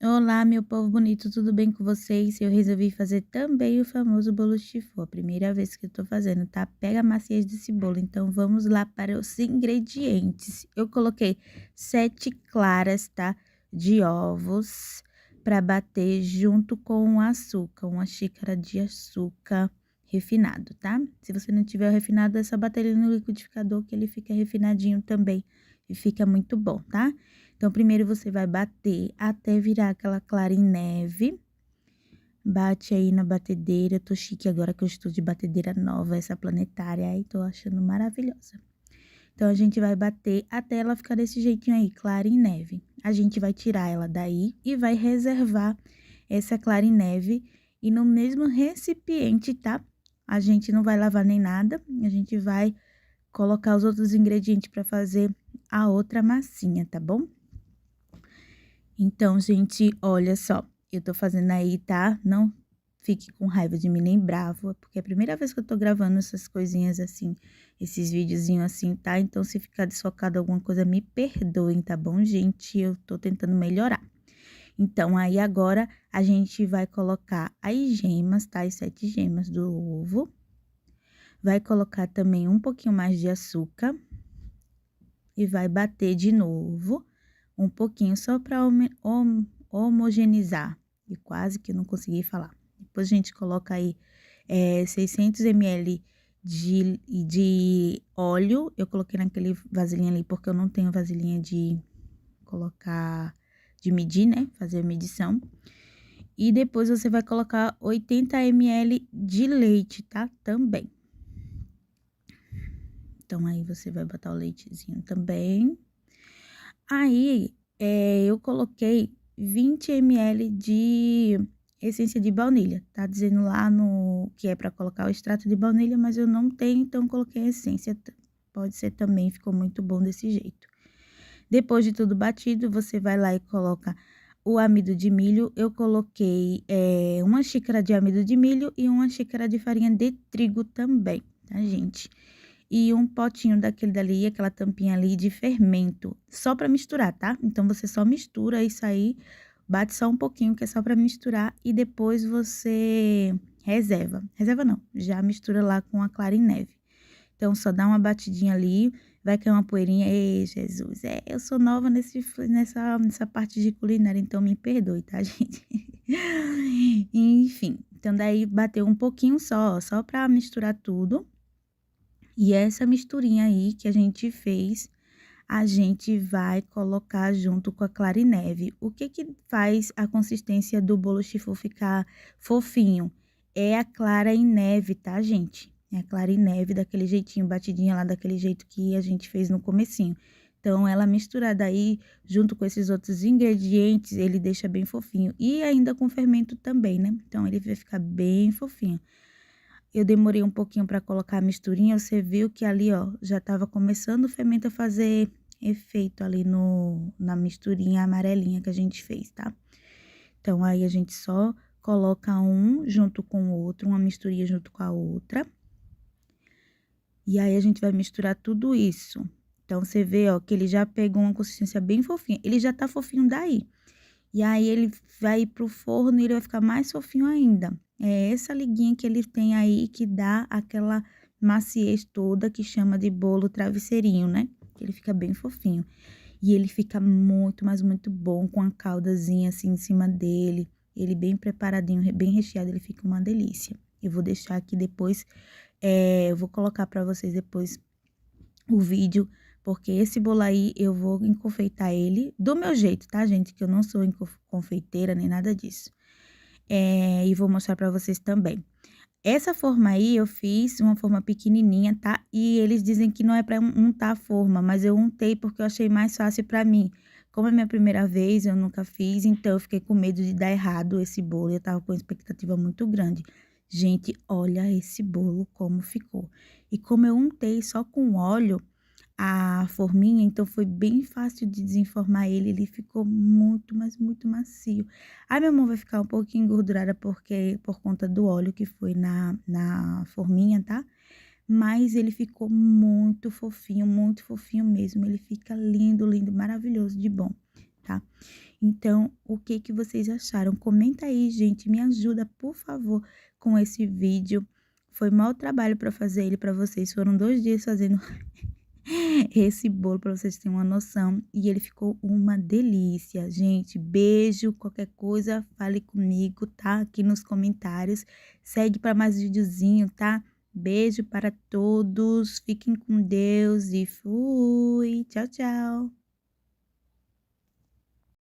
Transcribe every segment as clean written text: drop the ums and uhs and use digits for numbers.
Olá, meu povo bonito, tudo bem com vocês? Eu resolvi fazer também o famoso bolo chifô, a primeira vez que eu tô fazendo, tá? Pega a maciez desse bolo, então vamos lá para os ingredientes. Eu coloquei 7 claras, tá? De ovos para bater junto com o açúcar, uma xícara de açúcar refinado, tá? Se você não tiver o refinado, é só bater ele no liquidificador que ele fica refinadinho também e fica muito bom, tá? Então, primeiro você vai bater até virar aquela clara em neve. Bate aí na batedeira. Tô chique agora que eu estou de batedeira nova, essa planetária. Aí, tô achando maravilhosa. Então, a gente vai bater até ela ficar desse jeitinho aí, clara em neve. A gente vai tirar ela daí e vai reservar essa clara em neve. E no mesmo recipiente, tá? A gente não vai lavar nem nada. A gente vai colocar os outros ingredientes para fazer a outra massinha, tá bom? Então, gente, olha só, eu tô fazendo aí, tá? Não fique com raiva de mim, nem bravo, porque é a primeira vez que eu tô gravando essas coisinhas assim, esses videozinhos assim, tá? Então, se ficar desfocado alguma coisa, me perdoem, tá bom, gente? Eu tô tentando melhorar. Então, aí agora a gente vai colocar as gemas, tá? As 7 gemas do ovo. Vai colocar também um pouquinho mais de açúcar. E vai bater de novo um pouquinho só para homogeneizar. E quase que eu não consegui falar. Depois a gente coloca aí 600 ml de óleo. Eu coloquei naquele vasilhinho ali porque eu não tenho vasilhinha de colocar, de medir, né? Fazer a medição. E depois você vai colocar 80 ml de leite, tá? Também. Então, aí você vai botar o leitezinho também. Aí, eu coloquei 20 ml de essência de baunilha. Tá dizendo lá no que é para colocar o extrato de baunilha, mas eu não tenho, então coloquei a essência. Pode ser também, ficou muito bom desse jeito. Depois de tudo batido, você vai lá e coloca o amido de milho. Eu coloquei uma xícara de amido de milho e uma xícara de farinha de trigo também, tá, gente? E um potinho daquele dali, aquela tampinha ali de fermento, só para misturar, tá? Então, você só mistura isso aí, bate só um pouquinho, que é só para misturar, e depois você reserva. Reserva não, já mistura lá com a clara em neve. Então, só dá uma batidinha ali, vai cair uma poeirinha. Ei, Jesus, eu sou nova nessa parte de culinária, então me perdoe, tá, gente? Enfim, então daí bateu um pouquinho só pra misturar tudo. E essa misturinha aí que a gente fez, a gente vai colocar junto com a clara em neve. O que que faz a consistência do bolo chifô ficar fofinho? É a clara em neve, tá, gente? É a clara em neve, daquele jeitinho, batidinha lá, daquele jeito que a gente fez no comecinho. Então, ela misturada aí, junto com esses outros ingredientes, ele deixa bem fofinho. E ainda com fermento também, né? Então, ele vai ficar bem fofinho. Eu demorei um pouquinho para colocar a misturinha, você viu que ali, ó, já estava começando o fermento a fazer efeito ali na misturinha amarelinha que a gente fez, tá? Então, aí a gente só coloca um junto com o outro, uma misturinha junto com a outra. E aí, a gente vai misturar tudo isso. Então, você vê, ó, que ele já pegou uma consistência bem fofinha. Ele já tá fofinho daí. E aí, ele vai pro forno e ele vai ficar mais fofinho ainda. É essa liguinha que ele tem aí que dá aquela maciez toda que chama de bolo travesseirinho, né? Que ele fica bem fofinho. E ele fica muito, mas muito bom com a caldazinha assim em cima dele. Ele bem preparadinho, bem recheado, ele fica uma delícia. Eu vou deixar aqui depois, eu vou colocar pra vocês depois o vídeo, porque esse bolo aí eu vou enfeitar ele do meu jeito, tá, gente? Que eu não sou confeiteira nem nada disso. E vou mostrar pra vocês também. Essa forma aí eu fiz uma forma pequenininha, tá? E eles dizem que não é pra untar a forma, mas eu untei porque eu achei mais fácil pra mim. Como é minha primeira vez, eu nunca fiz, então eu fiquei com medo de dar errado esse bolo. Eu tava com uma expectativa muito grande. Gente, olha esse bolo como ficou. E como eu untei só com óleo a forminha, então foi bem fácil de desenformar ele, ele ficou muito, mas muito macio. A minha mão vai ficar um pouquinho engordurada porque por conta do óleo que foi na forminha, tá? Mas ele ficou muito fofinho mesmo, ele fica lindo, lindo, maravilhoso de bom, tá? Então, o que que vocês acharam? Comenta aí, gente, me ajuda, por favor, com esse vídeo. Foi mau trabalho para fazer ele para vocês, foram 2 dias fazendo esse bolo para vocês terem uma noção, e ele ficou uma delícia. Gente, beijo, qualquer coisa, fale comigo, tá? Aqui nos comentários. Segue para mais videozinho, tá? Beijo para todos, fiquem com Deus e fui. Tchau, tchau.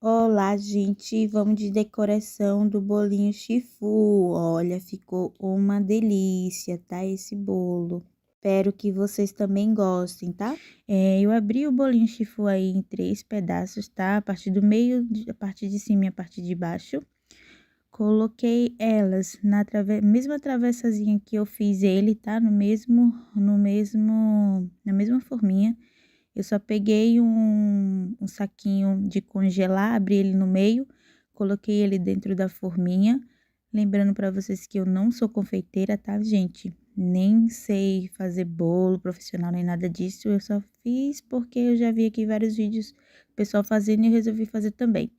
Olá, gente, vamos de decoração do bolinho chifu. Olha, ficou uma delícia, tá? Esse bolo. Espero que vocês também gostem, tá? Eu abri o bolinho chifu aí em 3 pedaços, tá? A partir do meio, a parte de cima e a parte de baixo. Coloquei elas na mesma travessazinha que eu fiz ele, tá? Na mesma forminha. Eu só peguei um saquinho de congelar, abri ele no meio, coloquei ele dentro da forminha. Lembrando para vocês que eu não sou confeiteira, tá, gente? Nem sei fazer bolo profissional, nem nada disso. Eu só fiz porque eu já vi aqui vários vídeos do pessoal fazendo e eu resolvi fazer também.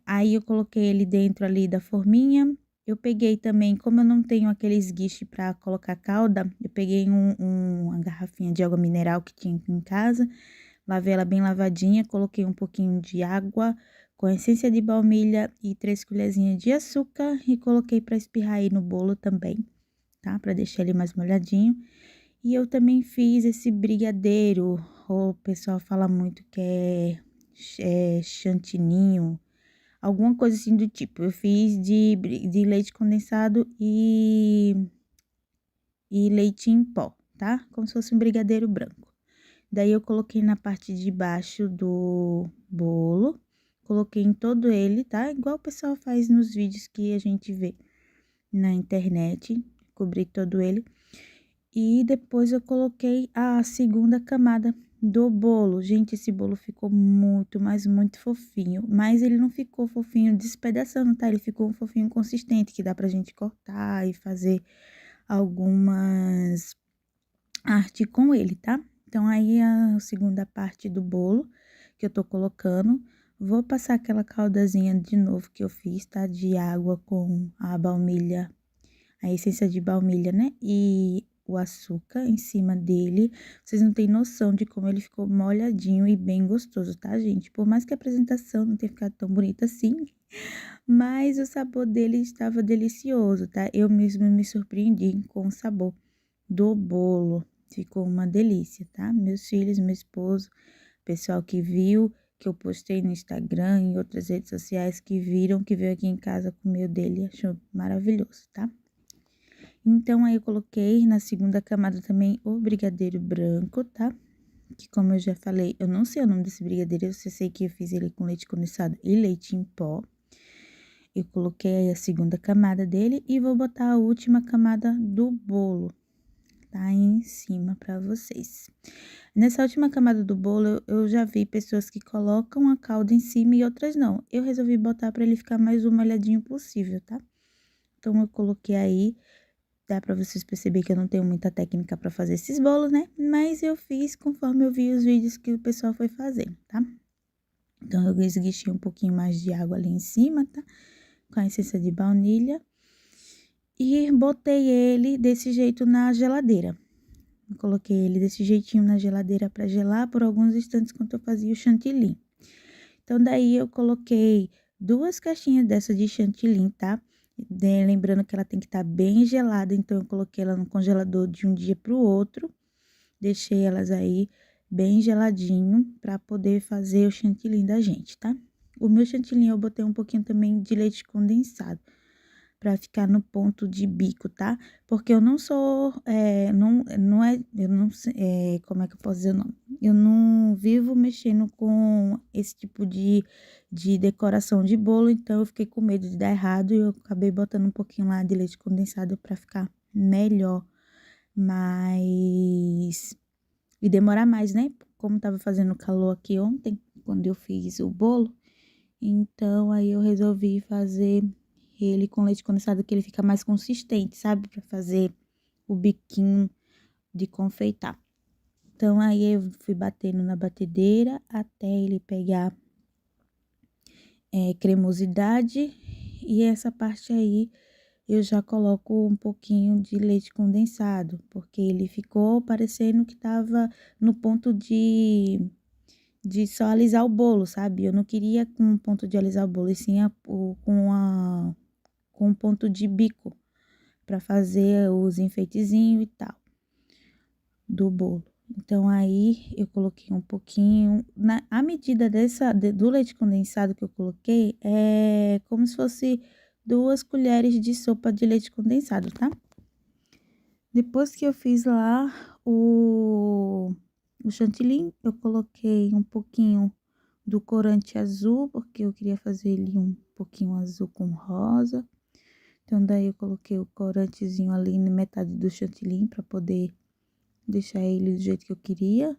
Aí eu coloquei ele dentro ali da forminha. Eu peguei também, como eu não tenho aquele esguiche para colocar calda, eu peguei uma garrafinha de água mineral que tinha aqui em casa, lavei ela bem lavadinha, coloquei um pouquinho de água com essência de baunilha e 3 colherzinhas de açúcar e coloquei para espirrar aí no bolo também, tá? Para deixar ele mais molhadinho. E eu também fiz esse brigadeiro, o pessoal fala muito que é chantininho, alguma coisa assim do tipo. Eu fiz de leite condensado e leite em pó, tá? Como se fosse um brigadeiro branco. Daí eu coloquei na parte de baixo do bolo, coloquei em todo ele, tá? Igual o pessoal faz nos vídeos que a gente vê na internet, cobri todo ele. E depois eu coloquei a segunda camada do bolo. Gente, esse bolo ficou muito, mas muito fofinho. Mas ele não ficou fofinho despedaçando, tá? Ele ficou um fofinho consistente, que dá pra gente cortar e fazer algumas artes com ele, tá? Então, aí a segunda parte do bolo que eu tô colocando. Vou passar aquela caldazinha de novo que eu fiz, tá? De água com a baunilha, a essência de baunilha, né? E o açúcar em cima dele. Vocês não têm noção de como ele ficou molhadinho e bem gostoso, tá, gente? Por mais que a apresentação não tenha ficado tão bonita assim, mas o sabor dele estava delicioso, tá? Eu mesma me surpreendi com o sabor do bolo. Ficou uma delícia, tá? Meus filhos, meu esposo, pessoal que viu, que eu postei no Instagram e outras redes sociais que viram, que veio aqui em casa comer o dele, achou maravilhoso, tá? Então, aí eu coloquei na segunda camada também o brigadeiro branco, tá? Que como eu já falei, eu não sei o nome desse brigadeiro, eu só sei que eu fiz ele com leite condensado e leite em pó. Eu coloquei aí a segunda camada dele e vou botar a última camada do bolo, tá? Aí em cima pra vocês. Nessa última camada do bolo, eu já vi pessoas que colocam a calda em cima e outras não. Eu resolvi botar pra ele ficar mais molhadinho possível, tá? Então, eu coloquei aí. Dá pra vocês perceber que eu não tenho muita técnica pra fazer esses bolos, né? Mas eu fiz conforme eu vi os vídeos que o pessoal foi fazendo, tá? Então, eu esguichei um pouquinho mais de água ali em cima, tá? Com a essência de baunilha. E botei ele desse jeito na geladeira. Eu coloquei ele desse jeitinho na geladeira pra gelar por alguns instantes enquanto eu fazia o chantilly. Então, daí eu coloquei 2 caixinhas dessa de chantilly, tá? Lembrando que ela tem que estar bem gelada, então eu coloquei ela no congelador de um dia para o outro. Deixei elas aí bem geladinho para poder fazer o chantilly da gente, tá? O meu chantilly eu botei um pouquinho também de leite condensado para ficar no ponto de bico, tá? Porque eu não sou, não é, eu não sei, como é que eu posso dizer o nome? Eu não vivo mexendo com esse tipo de decoração de bolo, então eu fiquei com medo de dar errado e eu acabei botando um pouquinho lá de leite condensado para ficar melhor, mas e demorar mais, né? Como tava fazendo calor aqui ontem, quando eu fiz o bolo, então aí eu resolvi fazer ele com leite condensado, que ele fica mais consistente, sabe? Pra fazer o biquinho de confeitar. Então, aí eu fui batendo na batedeira até ele pegar cremosidade. E essa parte aí eu já coloco um pouquinho de leite condensado, porque ele ficou parecendo que tava no ponto de só alisar o bolo, sabe? Eu não queria com um ponto de alisar o bolo, e sim com um ponto de bico, para fazer os enfeitezinhos e tal do bolo. Então, aí, eu coloquei um pouquinho, a medida do leite condensado que eu coloquei é como se fosse 2 colheres de sopa de leite condensado, tá? Depois que eu fiz lá o chantilly, eu coloquei um pouquinho do corante azul, porque eu queria fazer ele um pouquinho azul com rosa. Então, daí eu coloquei o corantezinho ali na metade do chantilly para poder deixar ele do jeito que eu queria.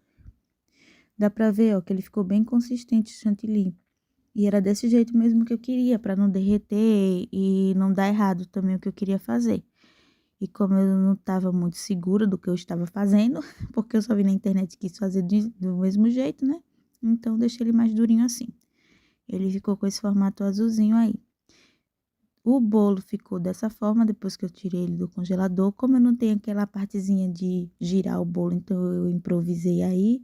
Dá pra ver, ó, que ele ficou bem consistente o chantilly. E era desse jeito mesmo que eu queria, para não derreter e não dar errado também o que eu queria fazer. E como eu não estava muito segura do que eu estava fazendo, porque eu só vi na internet e quis fazer do mesmo jeito, né? Então, deixei ele mais durinho assim. Ele ficou com esse formato azulzinho aí. O bolo ficou dessa forma, depois que eu tirei ele do congelador. Como eu não tenho aquela partezinha de girar o bolo, então eu improvisei aí.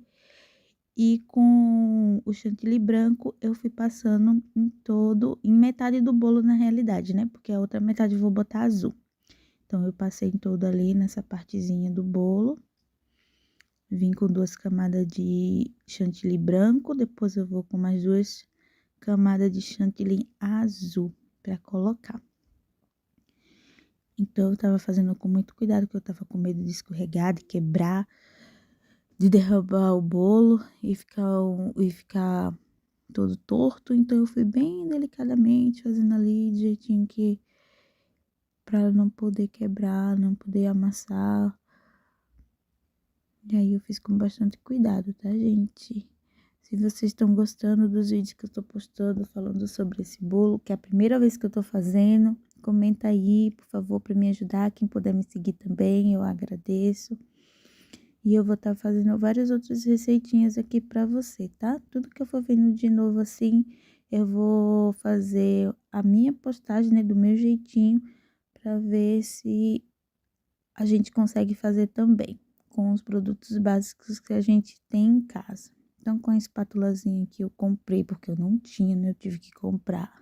E com o chantilly branco, eu fui passando em metade do bolo na realidade, né? Porque a outra metade eu vou botar azul. Então, eu passei em todo ali nessa partezinha do bolo. Vim com 2 camadas de chantilly branco, depois eu vou com mais 2 camadas de chantilly azul para colocar. Então, eu tava fazendo com muito cuidado, porque eu tava com medo de escorregar, de quebrar, de derrubar o bolo e ficar todo torto. Então, eu fui bem delicadamente fazendo ali, de jeitinho que para não poder quebrar, não poder amassar. E aí, eu fiz com bastante cuidado, tá, gente? Se vocês estão gostando dos vídeos que eu tô postando falando sobre esse bolo, que é a primeira vez que eu tô fazendo, comenta aí, por favor, para me ajudar. Quem puder me seguir também, eu agradeço. E eu vou estar fazendo várias outras receitinhas aqui para você, tá? Tudo que eu for vendo de novo assim, eu vou fazer a minha postagem, né, do meu jeitinho, para ver se a gente consegue fazer também com os produtos básicos que a gente tem em casa. Então, com a espátulazinha que eu comprei, porque eu não tinha, né? Eu tive que comprar.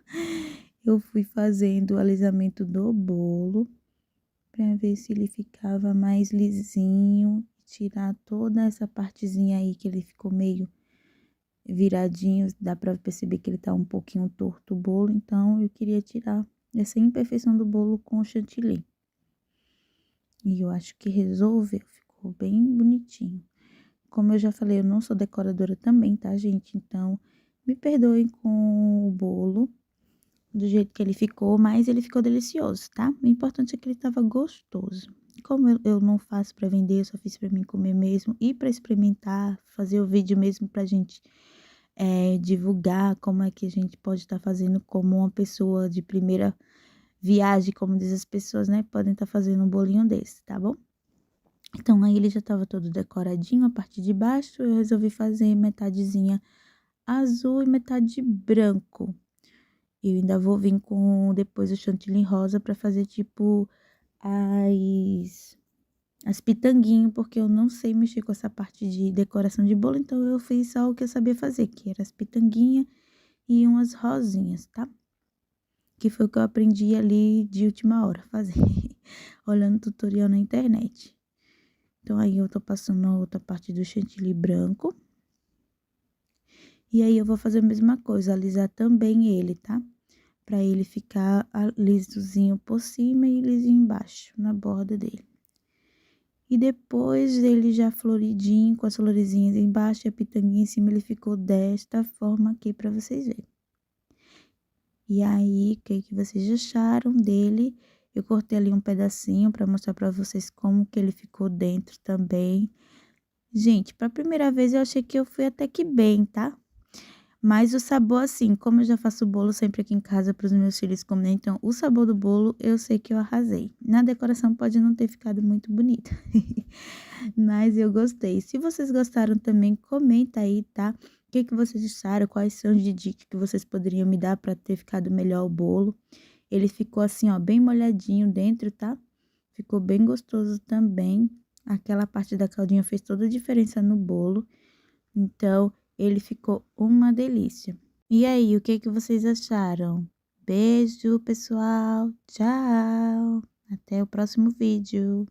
Eu fui fazendo o alisamento do bolo para ver se ele ficava mais lisinho, tirar toda essa partezinha aí que ele ficou meio viradinho, dá para perceber que ele tá um pouquinho torto o bolo, então eu queria tirar essa imperfeição do bolo com o chantilly. E eu acho que resolveu, ficou bem bonitinho. Como eu já falei, eu não sou decoradora também, tá, gente? Então, me perdoem com o bolo, do jeito que ele ficou, mas ele ficou delicioso, tá? O importante é que ele tava gostoso. Como eu não faço pra vender, eu só fiz pra mim comer mesmo e pra experimentar, fazer o vídeo mesmo pra gente divulgar como é que a gente pode estar fazendo como uma pessoa de primeira viagem, como diz as pessoas, né? Podem estar fazendo um bolinho desse, tá bom? Então, aí ele já tava todo decoradinho, a parte de baixo, eu resolvi fazer metadezinha azul e metade branco. Eu ainda vou vir com depois o chantilly rosa pra fazer tipo as pitanguinhas, porque eu não sei mexer com essa parte de decoração de bolo, então eu fiz só o que eu sabia fazer, que era as pitanguinhas e umas rosinhas, tá? Que foi o que eu aprendi ali de última hora a fazer, olhando tutorial na internet. Então, aí eu tô passando a outra parte do chantilly branco. E aí, eu vou fazer a mesma coisa, alisar também ele, tá? Pra ele ficar lisozinho por cima e lisinho embaixo, na borda dele. E depois ele já floridinho, com as florezinhas embaixo e a pitanguinha em cima, ele ficou desta forma aqui pra vocês verem. E aí, o que vocês acharam dele? Eu cortei ali um pedacinho pra mostrar pra vocês como que ele ficou dentro também. Gente, pra primeira vez eu achei que eu fui até que bem, tá? Mas o sabor, assim, como eu já faço bolo sempre aqui em casa para os meus filhos comer, então o sabor do bolo eu sei que eu arrasei. Na decoração pode não ter ficado muito bonita, mas eu gostei. Se vocês gostaram também, comenta aí, tá? que vocês acharam? Quais são de dicas que vocês poderiam me dar para ter ficado melhor o bolo? Ele ficou assim, ó, bem molhadinho dentro, tá? Ficou bem gostoso também. Aquela parte da caldinha fez toda a diferença no bolo. Então, ele ficou uma delícia. E aí, o que vocês acharam? Beijo, pessoal. Tchau. Até o próximo vídeo.